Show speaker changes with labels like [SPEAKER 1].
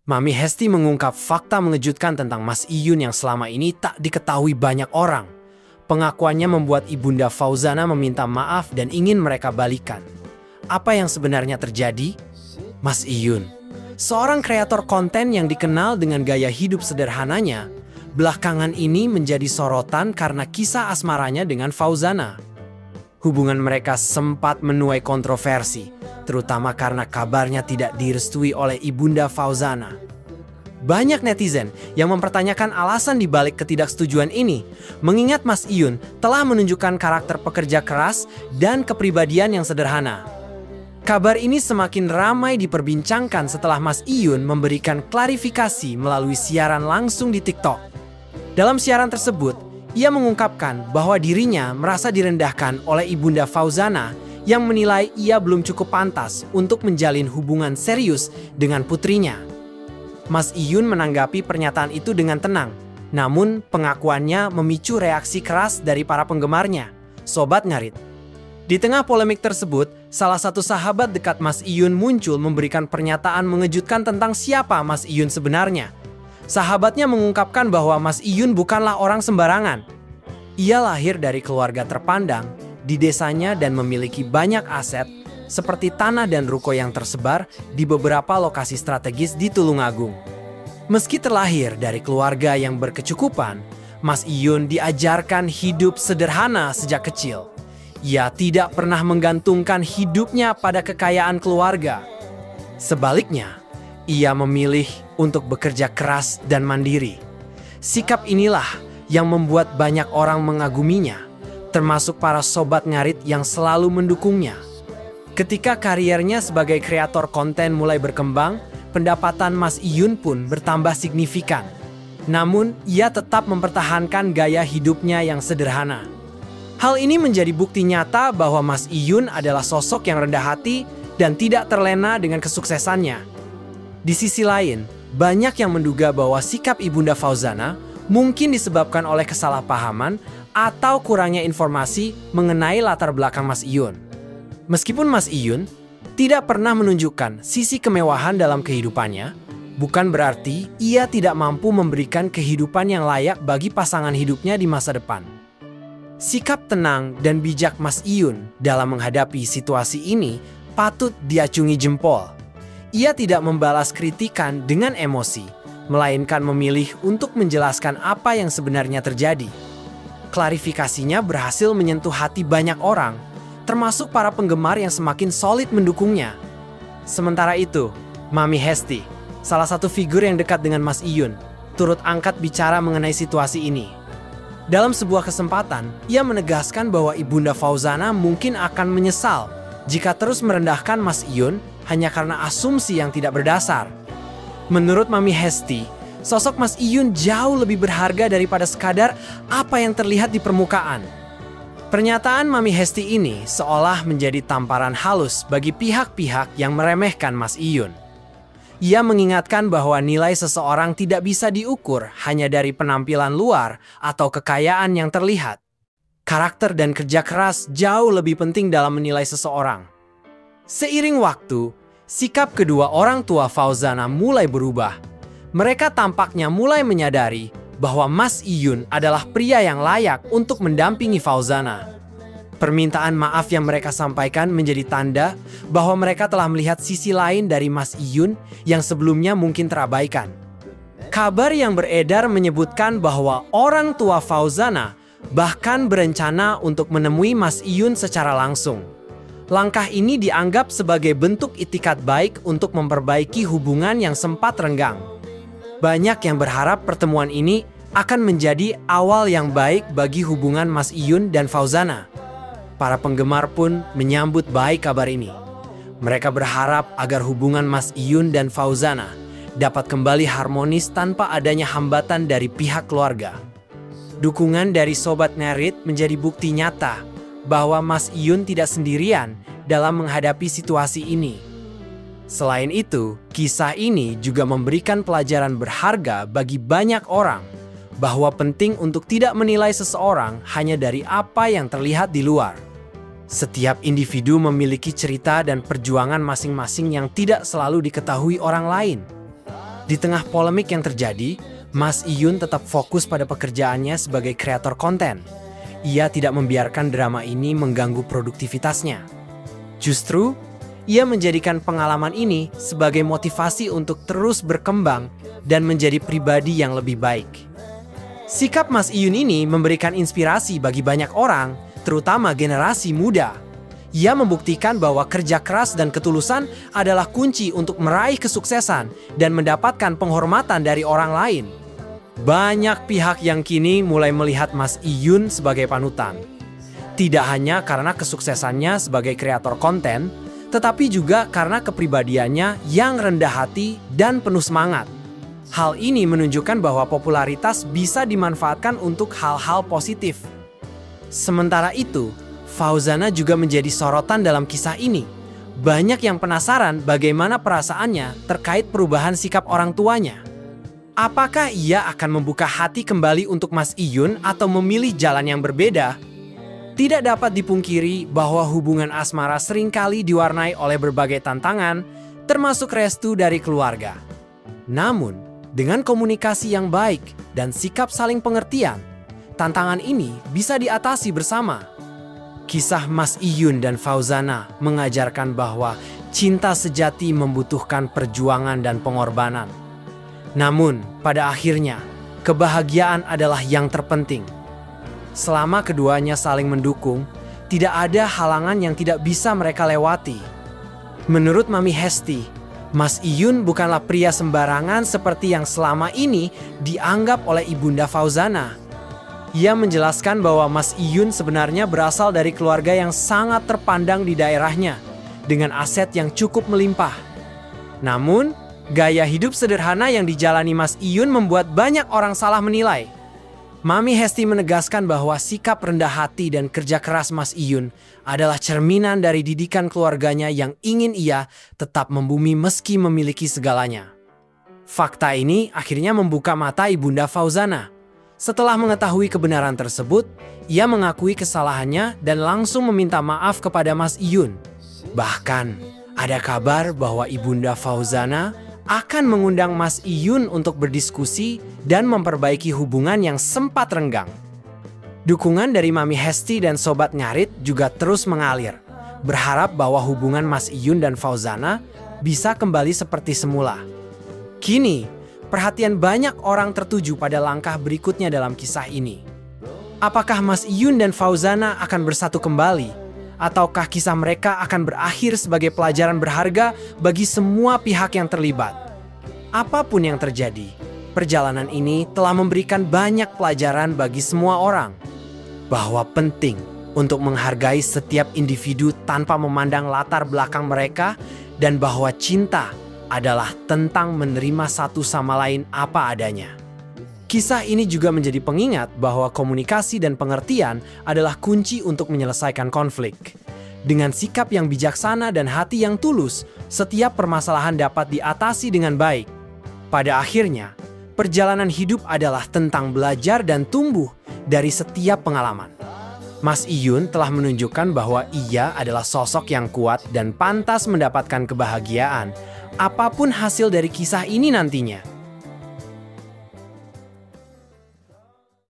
[SPEAKER 1] Mami Hesti mengungkap fakta mengejutkan tentang Mas Iyun yang selama ini tak diketahui banyak orang. Pengakuannya membuat Ibunda Fauzana meminta maaf dan ingin mereka balikan. Apa yang sebenarnya terjadi? Mas Iyun, seorang kreator konten yang dikenal dengan gaya hidup sederhananya, belakangan ini menjadi sorotan karena kisah asmaranya dengan Fauzana. Hubungan mereka sempat menuai kontroversi, terutama karena kabarnya tidak direstui oleh Ibunda Fauzana. Banyak netizen yang mempertanyakan alasan dibalik ketidaksetujuan ini, mengingat Mas Iyun telah menunjukkan karakter pekerja keras dan kepribadian yang sederhana. Kabar ini semakin ramai diperbincangkan setelah Mas Iyun memberikan klarifikasi melalui siaran langsung di TikTok. Dalam siaran tersebut, ia mengungkapkan bahwa dirinya merasa direndahkan oleh Ibunda Fauzana yang menilai ia belum cukup pantas untuk menjalin hubungan serius dengan putrinya. Mas Iyun menanggapi pernyataan itu dengan tenang, namun pengakuannya memicu reaksi keras dari para penggemarnya. Sobat Ngarit. Di tengah polemik tersebut, salah satu sahabat dekat Mas Iyun muncul memberikan pernyataan mengejutkan tentang siapa Mas Iyun sebenarnya. Sahabatnya mengungkapkan bahwa Mas Iyun bukanlah orang sembarangan. Ia lahir dari keluarga terpandang di desanya dan memiliki banyak aset seperti tanah dan ruko yang tersebar di beberapa lokasi strategis di Tulungagung. Meski terlahir dari keluarga yang berkecukupan, Mas Iyun diajarkan hidup sederhana sejak kecil. Ia tidak pernah menggantungkan hidupnya pada kekayaan keluarga. Sebaliknya, ia memilih untuk bekerja keras dan mandiri. Sikap inilah yang membuat banyak orang mengaguminya, termasuk para sobat ngarit yang selalu mendukungnya. Ketika kariernya sebagai kreator konten mulai berkembang, pendapatan Mas Iyun pun bertambah signifikan. Namun, ia tetap mempertahankan gaya hidupnya yang sederhana. Hal ini menjadi bukti nyata bahwa Mas Iyun adalah sosok yang rendah hati dan tidak terlena dengan kesuksesannya. Di sisi lain, banyak yang menduga bahwa sikap Ibunda Fauzana mungkin disebabkan oleh kesalahpahaman atau kurangnya informasi mengenai latar belakang Mas Iyun. Meskipun Mas Iyun tidak pernah menunjukkan sisi kemewahan dalam kehidupannya, bukan berarti ia tidak mampu memberikan kehidupan yang layak bagi pasangan hidupnya di masa depan. Sikap tenang dan bijak Mas Iyun dalam menghadapi situasi ini patut diacungi jempol. Ia tidak membalas kritikan dengan emosi, melainkan memilih untuk menjelaskan apa yang sebenarnya terjadi. Klarifikasinya berhasil menyentuh hati banyak orang, termasuk para penggemar yang semakin solid mendukungnya. Sementara itu, Mami Hesti, salah satu figur yang dekat dengan Mas Iyun, turut angkat bicara mengenai situasi ini. Dalam sebuah kesempatan, ia menegaskan bahwa Ibunda Fauzana mungkin akan menyesal jika terus merendahkan Mas Iyun hanya karena asumsi yang tidak berdasar. Menurut Mami Hesti, sosok Mas Iyun jauh lebih berharga daripada sekadar apa yang terlihat di permukaan. Pernyataan Mami Hesti ini seolah menjadi tamparan halus bagi pihak-pihak yang meremehkan Mas Iyun. Ia mengingatkan bahwa nilai seseorang tidak bisa diukur hanya dari penampilan luar atau kekayaan yang terlihat. Karakter dan kerja keras jauh lebih penting dalam menilai seseorang. Seiring waktu, sikap kedua orang tua Fauzana mulai berubah. Mereka tampaknya mulai menyadari bahwa Mas Iyun adalah pria yang layak untuk mendampingi Fauzana. Permintaan maaf yang mereka sampaikan menjadi tanda bahwa mereka telah melihat sisi lain dari Mas Iyun yang sebelumnya mungkin terabaikan. Kabar yang beredar menyebutkan bahwa orang tua Fauzana bahkan berencana untuk menemui Mas Iyun secara langsung. Langkah ini dianggap sebagai bentuk itikat baik untuk memperbaiki hubungan yang sempat renggang. Banyak yang berharap pertemuan ini akan menjadi awal yang baik bagi hubungan Mas Iyun dan Fauzana. Para penggemar pun menyambut baik kabar ini. Mereka berharap agar hubungan Mas Iyun dan Fauzana dapat kembali harmonis tanpa adanya hambatan dari pihak keluarga. Dukungan dari Sobat Ngarit menjadi bukti nyata bahwa Mas Iyun tidak sendirian dalam menghadapi situasi ini. Selain itu, kisah ini juga memberikan pelajaran berharga bagi banyak orang bahwa penting untuk tidak menilai seseorang hanya dari apa yang terlihat di luar. Setiap individu memiliki cerita dan perjuangan masing-masing yang tidak selalu diketahui orang lain. Di tengah polemik yang terjadi, Mas Iyun tetap fokus pada pekerjaannya sebagai kreator konten. Ia tidak membiarkan drama ini mengganggu produktivitasnya. Justru, ia menjadikan pengalaman ini sebagai motivasi untuk terus berkembang dan menjadi pribadi yang lebih baik. Sikap Mas Iyun ini memberikan inspirasi bagi banyak orang, terutama generasi muda. Ia membuktikan bahwa kerja keras dan ketulusan adalah kunci untuk meraih kesuksesan dan mendapatkan penghormatan dari orang lain. Banyak pihak yang kini mulai melihat Mas Iyun sebagai panutan. Tidak hanya karena kesuksesannya sebagai kreator konten, tetapi juga karena kepribadiannya yang rendah hati dan penuh semangat. Hal ini menunjukkan bahwa popularitas bisa dimanfaatkan untuk hal-hal positif. Sementara itu, Fauzana juga menjadi sorotan dalam kisah ini. Banyak yang penasaran bagaimana perasaannya terkait perubahan sikap orang tuanya. Apakah ia akan membuka hati kembali untuk Mas Iyun atau memilih jalan yang berbeda? Tidak dapat dipungkiri bahwa hubungan asmara seringkali diwarnai oleh berbagai tantangan, termasuk restu dari keluarga. Namun, dengan komunikasi yang baik dan sikap saling pengertian, tantangan ini bisa diatasi bersama. Kisah Mas Iyun dan Fauzana mengajarkan bahwa cinta sejati membutuhkan perjuangan dan pengorbanan. Namun, pada akhirnya, kebahagiaan adalah yang terpenting. Selama keduanya saling mendukung, tidak ada halangan yang tidak bisa mereka lewati. Menurut Mami Hesti, Mas Iyun bukanlah pria sembarangan seperti yang selama ini dianggap oleh Ibunda Fauzana. Ia menjelaskan bahwa Mas Iyun sebenarnya berasal dari keluarga yang sangat terpandang di daerahnya, dengan aset yang cukup melimpah. Namun, gaya hidup sederhana yang dijalani Mas Iyun membuat banyak orang salah menilai. Mami Hesti menegaskan bahwa sikap rendah hati dan kerja keras Mas Iyun adalah cerminan dari didikan keluarganya yang ingin ia tetap membumi meski memiliki segalanya. Fakta ini akhirnya membuka mata Ibunda Fauzana. Setelah mengetahui kebenaran tersebut, ia mengakui kesalahannya dan langsung meminta maaf kepada Mas Iyun. Bahkan, ada kabar bahwa Ibunda Fauzana akan mengundang Mas Iyun untuk berdiskusi dan memperbaiki hubungan yang sempat renggang. Dukungan dari Mami Hesti dan Sobat Ngarit juga terus mengalir, berharap bahwa hubungan Mas Iyun dan Fauzana bisa kembali seperti semula. Kini, perhatian banyak orang tertuju pada langkah berikutnya dalam kisah ini. Apakah Mas Iyun dan Fauzana akan bersatu kembali? Ataukah kisah mereka akan berakhir sebagai pelajaran berharga bagi semua pihak yang terlibat? Apapun yang terjadi, perjalanan ini telah memberikan banyak pelajaran bagi semua orang. Bahwa penting untuk menghargai setiap individu tanpa memandang latar belakang mereka, dan bahwa cinta adalah tentang menerima satu sama lain apa adanya. Kisah ini juga menjadi pengingat bahwa komunikasi dan pengertian adalah kunci untuk menyelesaikan konflik. Dengan sikap yang bijaksana dan hati yang tulus, setiap permasalahan dapat diatasi dengan baik. Pada akhirnya, perjalanan hidup adalah tentang belajar dan tumbuh dari setiap pengalaman. Mas Iyun telah menunjukkan bahwa ia adalah sosok yang kuat dan pantas mendapatkan kebahagiaan, apapun hasil dari kisah ini nantinya.